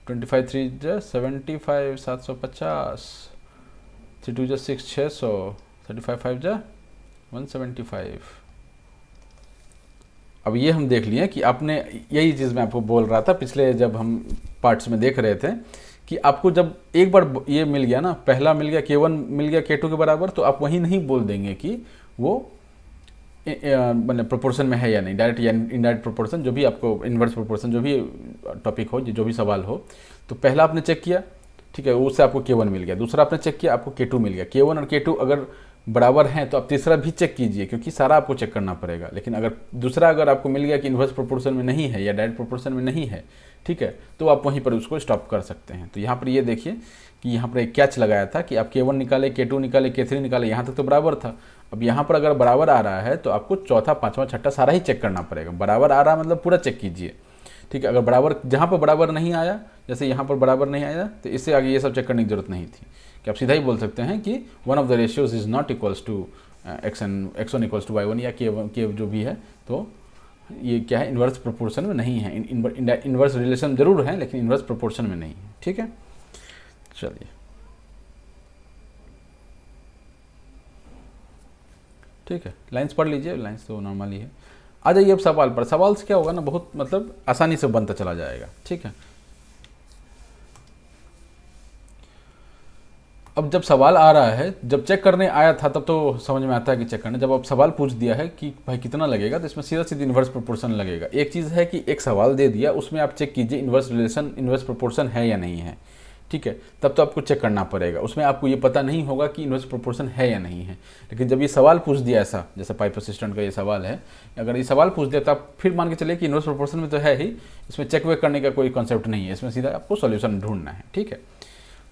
25 3 जा 75 750, 3 2 जा 6 600, 35 5 जा 175। अब ये हम देख लिए कि आपने, यही चीज़ मैं आपको बोल रहा था पिछले जब हम पार्ट्स में देख रहे थे, कि आपको जब एक बार ये मिल गया ना, पहला मिल गया k1 मिल गया k2 के बराबर, तो आप वहीं नहीं बोल देंगे कि वो मतलब प्रोपोर्शन में है या नहीं, डायरेक्ट या इनडायरेक्ट प्रोपोर्शन, जो भी आपको इन्वर्स प्रोपोर्शन जो भी टॉपिक हो, जो भी सवाल हो, तो पहला आपने चेक किया, ठीक है, उससे आपको K1 मिल गया। दूसरा आपने चेक किया, आपको K2 मिल गया। K1 और K2 अगर बराबर हैं तो आप तीसरा भी चेक कीजिए, क्योंकि सारा आपको चेक करना पड़ेगा। लेकिन अगर दूसरा अगर आपको मिल गया कि इन्वर्स प्रोपोर्शन में नहीं है या डायरेक्ट प्रोपोर्शन में नहीं है, ठीक है, तो आप वहीं पर उसको स्टॉप कर सकते हैं। तो यहाँ पर ये देखिए कि यहाँ पर एक कैच लगाया था कि आप K1 निकाले, K2 निकाले, K3 निकाले, यहाँ तक तो बराबर था। अब यहाँ पर अगर बराबर आ रहा है तो आपको चौथा, पाँचवा, छठा सारा ही चेक करना पड़ेगा। बराबर आ रहा मतलब पूरा चेक कीजिए, ठीक है। अगर बराबर, जहाँ पर बराबर नहीं आया, जैसे यहाँ पर बराबर नहीं आया, तो इससे आगे ये सब चेक करने की जरूरत नहीं थी, कि आप सीधा ही बोल सकते हैं कि one of the ratios is not equals to x1 equals to y1 या k जो भी है, तो ये क्या है, इन्वर्स प्रोपोर्शन में नहीं है। इन्वर्स रिलेशन जरूर है लेकिन इन्वर्स प्रोपोर्शन में नहीं है, ठीक है। चलिए, ठीक है, लाइंस पढ़ लीजिए, लाइंस तो नॉर्मल ही है। आ जाइए अब सवाल पर। सवाल से क्या होगा ना, बहुत मतलब आसानी से बनता चला जाएगा, ठीक है। अब जब सवाल आ रहा है, जब चेक करने आया था तब तो समझ में आता है कि चेक करने, जब अब सवाल पूछ दिया है कि भाई कितना लगेगा, तो इसमें सीधा सीधा इन्वर्स प्रोपोर्शन लगेगा। एक चीज़ है कि एक सवाल दे दिया, उसमें आप चेक कीजिए इन्वर्स रिलेशन, इन्वर्स प्रोपोर्शन है या नहीं है, ठीक है, तब तो आपको चेक करना पड़ेगा। उसमें आपको ये पता नहीं होगा कि इन्वर्स प्रोपोर्शन है या नहीं है। लेकिन जब ये सवाल पूछ दिया ऐसा, जैसे पाइप असिस्टेंट का ये सवाल है, अगर ये सवाल पूछ दिया तो आप फिर मान के चलिए कि इन्वर्स प्रोपोर्शन में तो है ही, इसमें चेक वेक करने का कोई कॉन्सेप्ट नहीं है, इसमें सीधा आपको सॉल्यूशन ढूंढना है, ठीक है।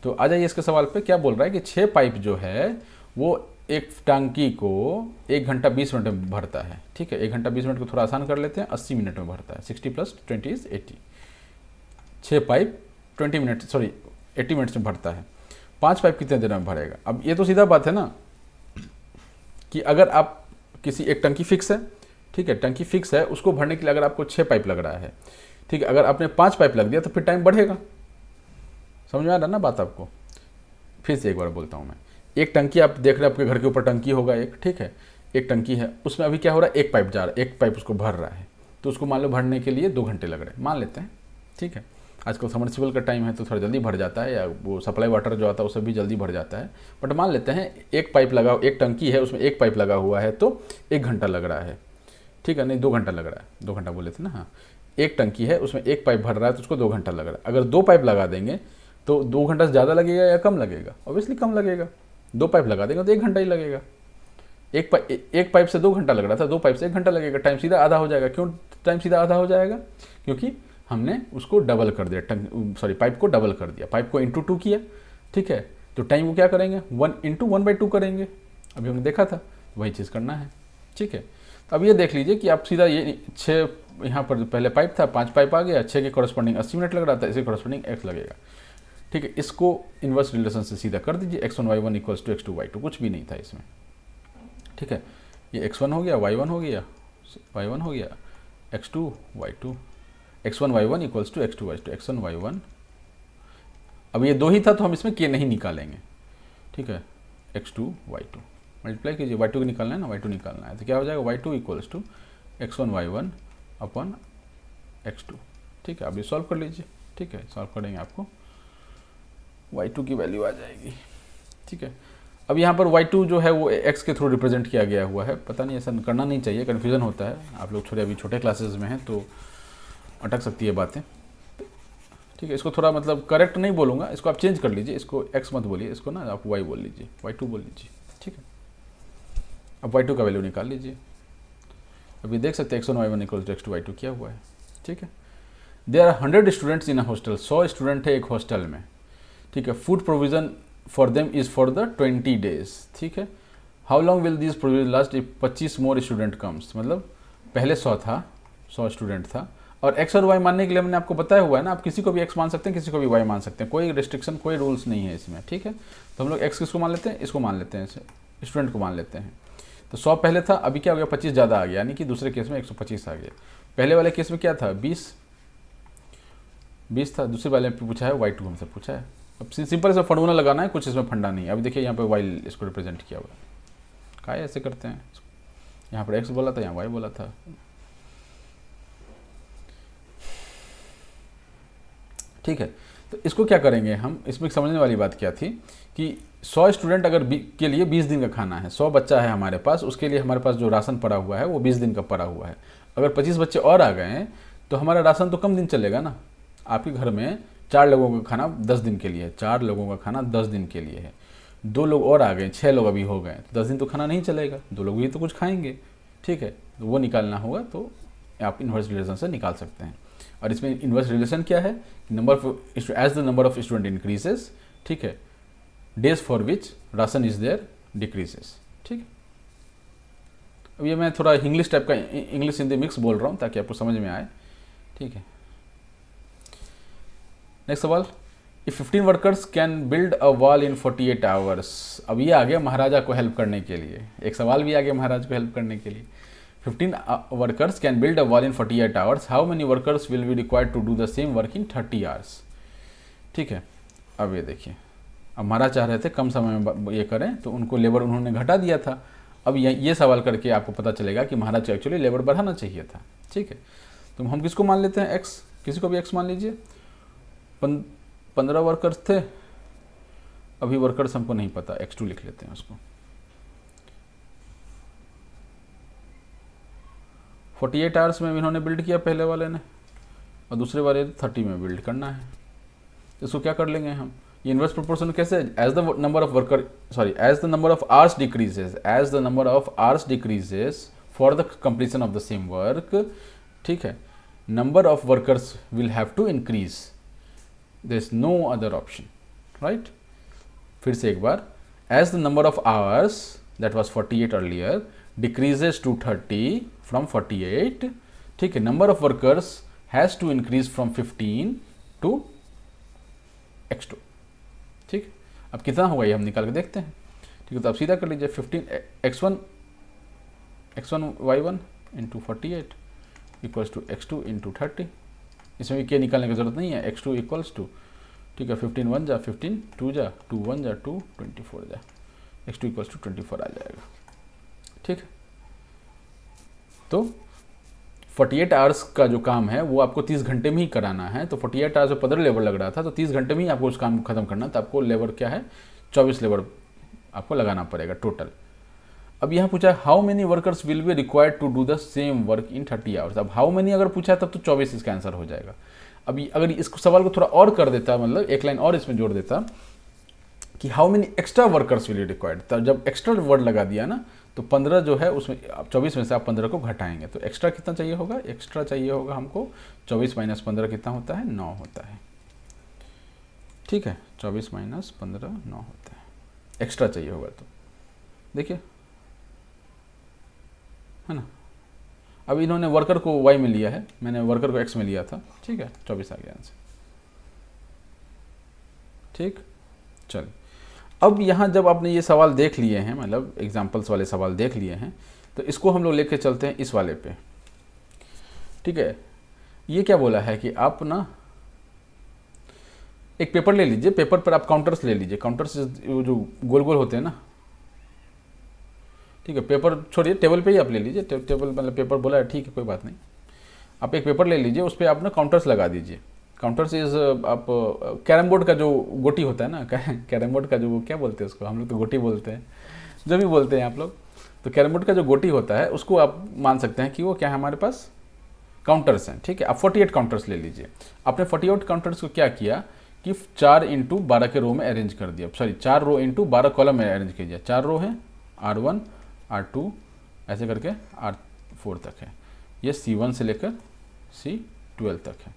तो आ जाइए इसके सवाल पे। क्या बोल रहा है कि 6 पाइप जो है वो एक टंकी को 1 घंटा 20 मिनट में भरता है, ठीक है। 1 घंटा 20 मिनट को थोड़ा आसान कर लेते हैं, 80 मिनट में भरता है। 60 + 20 = 80। 6 पाइप 80 मिनट्स में भरता है। 5 पाइप कितने देर में भरेगा? अब ये तो सीधा बात है ना कि अगर आप किसी एक टंकी फिक्स है, ठीक है, टंकी फिक्स है, उसको भरने के लिए अगर आपको 6 पाइप लग रहा है, ठीक है, अगर आपने 5 पाइप लग दिया तो फिर टाइम बढ़ेगा। समझ में आ रहा ना बात आपको? फिर से एक बार बोलता हूँ मैं। एक टंकी आप देख रहे हैं, आपके घर के ऊपर टंकी होगा एक, ठीक है, एक टंकी है, उसमें अभी क्या हो रहा है, एक पाइप जा रहा है, एक पाइप उसको भर रहा है, तो उसको मान लो भरने के लिए 2 घंटे लग रहे हैं, मान लेते हैं, ठीक है। आजकल सबमर्सिबल का टाइम है तो थोड़ा जल्दी भर जाता है, या वो सप्लाई वाटर जो आता है उससे भी जल्दी भर जाता है, बट मान लेते हैं एक पाइप लगा, एक टंकी है उसमें एक पाइप लगा हुआ है तो 1 घंटा लग रहा है, ठीक है, नहीं 2 घंटा लग रहा है, 2 घंटा बोले थे ना, हाँ। एक टंकी है उसमें एक पाइप भर रहा है तो उसको 2 घंटा लग रहा है। अगर 2 पाइप लगा देंगे तो 2 घंटा से ज़्यादा लगेगा या कम लगेगा? ऑब्वियसली कम लगेगा। 2 पाइप लगा देंगे तो 1 घंटा ही लगेगा। एक पाइप से 2 घंटा लग रहा था, 2 पाइप से 1 घंटा लगेगा, टाइम सीधा आधा हो जाएगा। क्यों टाइम सीधा आधा हो जाएगा? क्योंकि हमने उसको डबल कर दिया, पाइप को डबल कर दिया, पाइप को इंटू 2 किया, ठीक है। तो टाइम को क्या करेंगे, 1 × 1/2 करेंगे, अभी हमने देखा था, वही चीज़ करना है, ठीक है। अब ये देख लीजिए कि आप सीधा ये 6 यहाँ पर पहले पाइप था, 5 पाइप आ गया, 6 के कॉरस्पॉन्डिंग 80 मिनट लग रहा था, इसके कॉरस्पॉन्डिंग x लगेगा, ठीक है। इसको इन्वर्स रिलेशन से सीधा कर दीजिए, x1 y1 = x2 y2, कुछ भी नहीं था इसमें, ठीक है। ये x1 हो गया, y1 हो गया, x2 y2, x1 y1 = x2 y2, x1 y1। अब ये 2 ही था तो हम इसमें k नहीं निकालेंगे, ठीक है, x2 y2 मल्टीप्लाई कीजिए, y2 को निकालना है ना, y2 निकालना है, तो क्या हो जाएगा, y2 = x1 y1 / x2, ठीक है। अब ये सॉल्व कर लीजिए, ठीक है, सॉल्व करेंगे आपको y2 की वैल्यू आ जाएगी, ठीक है। अब यहाँ पर y2 जो है वो x के थ्रू रिप्रेजेंट किया गया हुआ है, पता नहीं ऐसा करना नहीं चाहिए, कन्फ्यूज़न होता है, आप लोग अभी छोटे क्लासेस में हैं तो अटक सकती है बातें, ठीक है। इसको थोड़ा मतलब करेक्ट नहीं बोलूँगा, इसको आप चेंज कर लीजिए, इसको x मत बोलिए, इसको ना आप y बोल लीजिए, y2 बोल लीजिए, ठीक है। अब y2 का वैल्यू निकाल लीजिए, अभी देख सकते हैं x1 y1 = x2 y2 किया हुआ है, ठीक है। There are 100 students in a hostel, 100 student है एक हॉस्टल में, ठीक है। Food provision for them is for the 20 days, ठीक है। How long will this provision last if 25 more student comes, मतलब पहले 100 था, 100 स्टूडेंट था, और x और y मानने के लिए मैंने आपको बताया हुआ है ना, आप किसी को भी x मान सकते हैं, किसी को भी y मान सकते हैं, कोई रिस्ट्रिक्शन, कोई रूल्स नहीं है इसमें, ठीक है। तो हम लोग x किसको मान लेते हैं, इसको मान लेते हैं, स्टूडेंट को मान लेते हैं। तो 100 पहले था, अभी क्या हो गया, 25 ज़्यादा आ गया, यानी कि दूसरे केस में 125 आ गया। पहले वाले केस में क्या था, 20 था, दूसरे वाले में पूछा है y2 हमसे पूछा है। अब सिंपल से फॉर्मूला लगाना है, कुछ इसमें फंडा नहीं है। अभी देखिए यहाँ पे y इसको रिप्रेजेंट किया हुआ है, क्या ऐसे करते हैं, यहाँ पर x बोला था, यहाँ y बोला था, ठीक है। तो इसको क्या करेंगे हम, इसमें समझने वाली बात क्या थी कि 100 स्टूडेंट अगर के लिए 20 दिन का खाना है, 100 बच्चा है हमारे पास, उसके लिए हमारे पास जो राशन पड़ा हुआ है वो 20 दिन का पड़ा हुआ है। अगर 25 बच्चे और आ गए हैं तो हमारा राशन तो कम दिन चलेगा ना। आपके घर में 4 लोगों का खाना 10 दिन के लिए है, 4 लोगों का खाना 10 दिन के लिए है, 2 लोग और आ गए, 6 लोग अभी हो गए, तो 10 दिन तो खाना नहीं चलेगा, 2 लोग भी तो कुछ खाएंगे, ठीक है। तो वो निकालना होगा, तो आप इन्वर्स रिलेशन से निकाल सकते हैं। और इसमें इन्वर्स रिलेशन क्या है, number of as the number of student increases, ठीक है, days for which ration is there decreases, ठीक है। अब ये मैं थोड़ा इंग्लिश टाइप का, इंग्लिश हिंदी मिक्स बोल रहा हूँ ताकि आपको समझ में आए, ठीक है। नेक्स्ट सवाल, if 15 workers can build a wall in 48 hours. अब ये आ गया महाराजा को हेल्प करने के लिए, एक सवाल भी आ गया महाराज को हेल्प करने के लिए। 15 workers can build a wall in 48 hours, how many workers will be required to do the same work in 30 hours, ठीक है। अब ये देखिए, अब महाराज चाह रहे थे कम समय में ये करें, तो उनको लेबर उन्होंने घटा दिया था। अब ये सवाल करके आपको पता चलेगा कि महाराज को एक्चुअली लेबर बढ़ाना चाहिए था, ठीक है। तो हम किसको मान लेते हैं, एक्स, किसी को भी एक्स मान लीजिए। 15 वर्कर्स थे, अभी वर्कर्स हमको नहीं पता, x2 लिख लेते हैं उसको। 48 आवर्स में इन्होंने बिल्ड किया पहले वाले ने, और दूसरे वाले 30 में बिल्ड करना है। तो इसको क्या कर लेंगे हम, ये इनवर्स प्रोपोर्शन कैसे, as the number of worker, sorry, as the number of hours decreases, as the number of hours decreases for the completion of the same work, ठीक है, number of workers will have to increase, there is no other option, right? फिर से एक बार, as the number of hours that was 48 earlier decreases to 30 from 48, ठीक है, number of workers has to increase from 15 to x2, ठीक। अब कितना होगा ये हम निकाल के देखते हैं, ठीक है। तो आप सीधा कर लीजिए, 15 x1 y1 into 48 equals to x2 into 30। इसमें क्या निकालने की जरूरत नहीं है, x2 इक्वल्स टू, ठीक है, 15 1 जा 15, 2 जा 2, 1 जा 2, 24 जा, x2 इक्वल्स टू 24 आ जाएगा, ठीक है। तो 48 आवर्स का जो काम है वो आपको 30 घंटे में ही कराना है। तो 48 आवर्स में 15 लेबर लग रहा था, तो 30 घंटे में ही आपको उस काम को खत्म करना, तो आपको लेबर क्या है, 24 लेबर आपको लगाना पड़ेगा टोटल। अब यहाँ पूछा how many workers will be required to do the same work in 30 hours. अब हाउ मेनी अगर पूछा तब तो 24 इसका आंसर हो जाएगा। अब अगर इस सवाल को थोड़ा और कर देता, मतलब एक लाइन और इसमें जोड़ देता कि how many extra workers will be required, तब जब एक्स्ट्रा वर्ड लगा दिया ना, तो 15 जो है उसमें 24 में से आप 15 को घटाएंगे, तो एक्स्ट्रा कितना चाहिए होगा, एक्स्ट्रा चाहिए होगा हमको 24 माइनस 15 कितना होता है, 9 होता है, ठीक है। 24 माइनस 15 9 होता है, एक्स्ट्रा चाहिए होगा। तो देखिए, है ना। अब इन्होंने वर्कर को y में लिया है, मैंने वर्कर को x में लिया था, ठीक है, 24 आ गया आंसर, ठीक। चलिए, अब यहाँ जब आपने ये सवाल देख लिए हैं, मतलब एग्जाम्पल्स वाले सवाल देख लिए हैं, तो इसको हम लोग लेके चलते हैं इस वाले पे, ठीक है। ये क्या बोला है कि आप ना एक पेपर ले लीजिए, पेपर पर आप काउंटर्स ले लीजिए, काउंटर्स जो गोल गोल होते हैं ना, ठीक है। पेपर छोड़िए, टेबल पे ही आप ले लीजिए, टेबल मतलब पेपर बोला है, ठीक है, कोई बात नहीं। आप एक पेपर ले लीजिए, उस पर आप ना काउंटर्स लगा दीजिए। काउंटर्स इज, आप कैरम बोर्ड का जो गोटी होता है ना, कैरम बोर्ड का जो क्या बोलते हैं उसको, हम लोग तो गोटी बोलते हैं, जो भी बोलते हैं आप लोग, तो कैरम बोर्ड का जो गोटी होता है उसको आप मान सकते हैं कि वो क्या है, हमारे पास काउंटर्स हैं, ठीक है। आप 48 काउंटर्स ले लीजिए। आपने 48 काउंटर्स को क्या किया कि 4 इंटू 12 के रो में अरेंज कर दिया, सॉरी 4 रो इंटू 12 कॉलम में अरेंज कर दिया। 4 रो है, R1 R2 ऐसे करके R4 तक है, ये C1 से लेकर C12 तक है,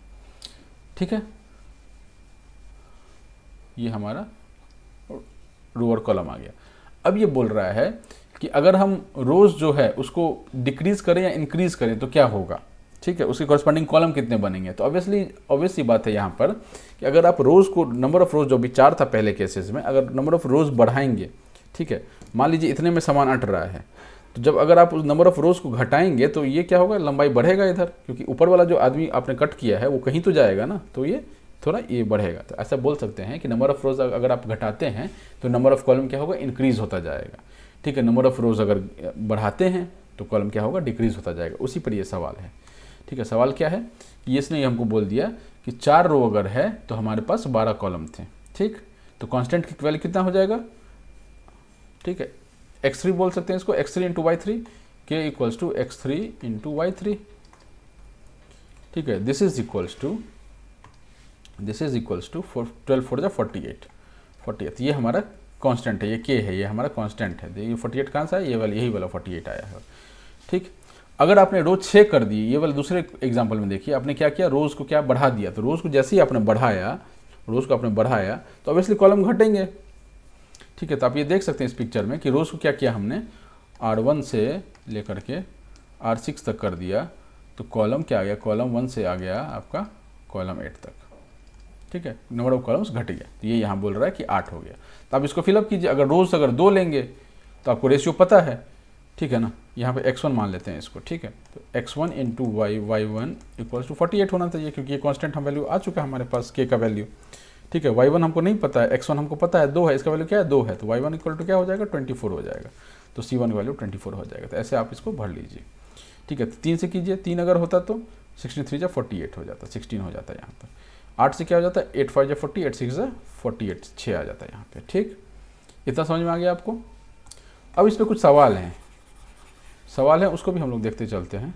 ठीक है। ये हमारा रो और कॉलम आ गया। अब ये बोल रहा है कि अगर हम रोज जो है उसको डिक्रीज करें या इंक्रीज करें तो क्या होगा, ठीक है, उसके कॉरस्पॉन्डिंग कॉलम कितने बनेंगे। तो ऑब्वियस सी बात है यहाँ पर कि अगर आप रोज को, नंबर ऑफ रोज जो भी 4 था पहले केसेस में, अगर नंबर ऑफ रोज बढ़ाएंगे, ठीक है, मान लीजिए इतने में सामान अट रहा है, तो जब अगर आप उस नंबर ऑफ रोज को घटाएंगे तो ये क्या होगा, लंबाई बढ़ेगा इधर, क्योंकि ऊपर वाला जो आदमी आपने कट किया है वो कहीं तो जाएगा ना, तो ये थोड़ा ये बढ़ेगा। तो ऐसा बोल सकते हैं कि नंबर ऑफ रोज अगर आप घटाते हैं तो नंबर ऑफ कॉलम क्या होगा, इंक्रीज होता जाएगा, ठीक है। नंबर ऑफ रोज अगर बढ़ाते हैं तो कॉलम क्या होगा, डिक्रीज होता जाएगा। उसी पर ये सवाल है, ठीक है। सवाल क्या है कि इसने हमको बोल दिया कि 4 रो अगर है तो हमारे पास 12 कॉलम थे, ठीक। तो कांस्टेंट की वैल्यू कितना हो जाएगा, ठीक है, x3 बोल सकते हैं इसको, x3 into y three, k equals to x3 into y three, ठीक है। दिस इज इक्वल्स टू 12 4 जा 48, ये हमारा कांस्टेंट है, ये k है, ये हमारा कांस्टेंट है। ये 48 कहाँ से आया, ये वाला, यही वाला 48 आया है, ठीक। अगर आपने रोज 6 कर दी, ये वाला दूसरे एग्जांपल में देखिए, आपने क्या किया, रोज को क्या बढ़ा दिया, तो रोज को जैसे ही आपने बढ़ाया, रोज को आपने बढ़ाया तो ऑब्वियसली कॉलम घटेंगे, ठीक है। तो आप ये देख सकते हैं इस पिक्चर में कि रोज को क्या किया हमने, R1 से लेकर के R6 तक कर दिया, तो कॉलम क्या आ गया, कॉलम 1 से आ गया आपका कॉलम 8 तक, ठीक है। नंबर ऑफ कॉलम्स घट गया, तो ये यहाँ बोल रहा है कि 8 हो गया। तो आप इसको फिलअप कीजिए, अगर रोज अगर 2 लेंगे तो आपको रेशियो पता है, ठीक है ना। यहाँ पे x1 मान लेते हैं इसको, ठीक है। तो x1 into y1 equals to 48 होना चाहिए, क्योंकि ये कांस्टेंट हम वैल्यू आ चुका है हमारे पास k का वैल्यू, ठीक है। y1 हमको नहीं पता है, x1 हमको पता है 2 है, इसका वैल्यू क्या है 2 है, तो y1 इक्वल टू क्या हो जाएगा 24 हो जाएगा, तो c1 की वैल्यू 24 हो जाएगा। तो ऐसे आप इसको भर लीजिए, ठीक है। 3 से कीजिए, 3 अगर होता तो 63 जा 48 हो जाता, 16 हो जाता है यहाँ पर। 8 से क्या हो जाता है, 8 5 जा 40, 8 6 जा 48, 6 आ जाता है यहाँ पे, ठीक। इतना समझ में आ गया आपको। अब इस पर कुछ सवाल हैं, उसको भी हम लोग देखते चलते हैं।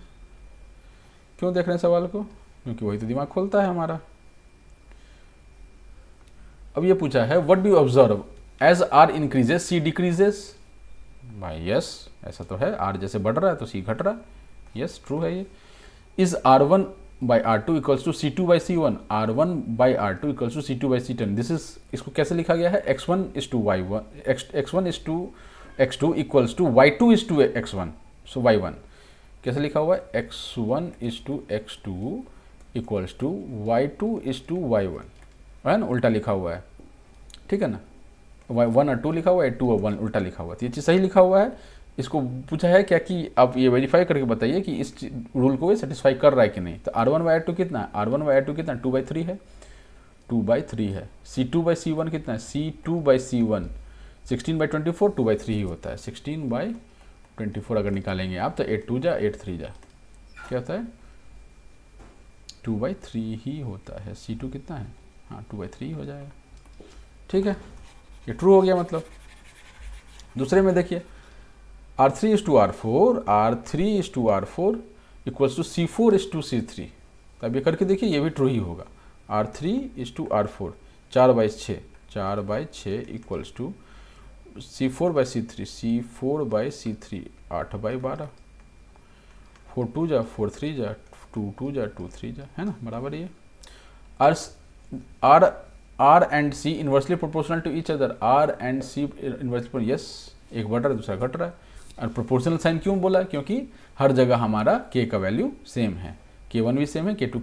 क्यों देख रहे हैं सवाल को, क्योंकि वही तो दिमाग खोलता है हमारा। अब ये पूछा है, what do you observe as R increases C decreases. भाई यस, ऐसा तो है, आर जैसे बढ़ रहा है तो सी घट रहा है, यस ट्रू है ये। Is R1 by R2 equals to C2 by C1, R1 by R2 equals to C2 by C10। This is, इसको कैसे लिखा गया है, x1 is to y1, x1 is to x2 equals to y2 is to x1, so y1 कैसे लिखा हुआ है, x1 is to x2 equals to y2 is to y1, है ना, उल्टा लिखा हुआ है, ठीक है ना। 1 और 2 लिखा हुआ है, 2 और 1 उल्टा लिखा हुआ है, तो ये चीज़ सही लिखा हुआ है। इसको पूछा है क्या कि आप ये वेरीफाई करके बताइए कि इस रूल को ये सेटिस्फाई कर रहा है कि नहीं। तो R1 बाई R2 कितना है, R1 बाई R2 कितना, 2/3 है, 2/3 है। C2 बाई C1 कितना है, C2 बाई C1 16/24, 2/3 ही होता है, 16/24 अगर निकालेंगे आप तो 8 2 जा 8 3 जा क्या होता है, 2/3 ही होता है। C2 कितना है, हाँ 2/3 हो जाएगा, ठीक है। ये ट्रू हो गया मतलब। दूसरे में देखिए, R3 is to R4, R3 is to R4 equals to C4 is to C3। तब ये करके देखिए, ये भी ट्रू ही होगा। R3 is to R4, 4/6, 4/6 equals to C4 by C3, C4 by C3 8/12, 4 2 जा 4 3 जा 2 2 जा 2 3 जा, है ना, बराबर ये। R and C inversely proportional to each other, R and C inversely, yes, एक बढ़ रहा है दूसरा घट रहा है। और प्रोपोर्शनल साइन क्यों बोला, क्योंकि हर जगह हमारा k का वैल्यू सेम है, k1 भी सेम है, k2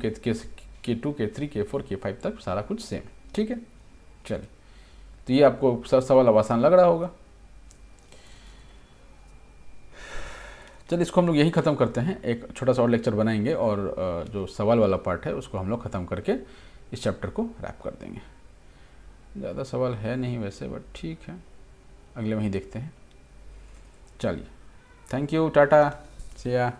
K3 K4 K5 तक सारा कुछ सेम, ठीक है। चलिए, तो ये आपको सवाल अब आसान लग रहा होगा। चलिए, इसको हम लोग यही ख़त्म करते हैं, एक छोटा सा और लेक्चर बनाएंगे और जो सवाल वाला पार्ट है उसको हम लोग ख़त्म करके इस चैप्टर को रैप कर देंगे। ज़्यादा सवाल है नहीं वैसे, बट ठीक है, अगले में ही देखते हैं। चलिए, thank you, Tata, see ya।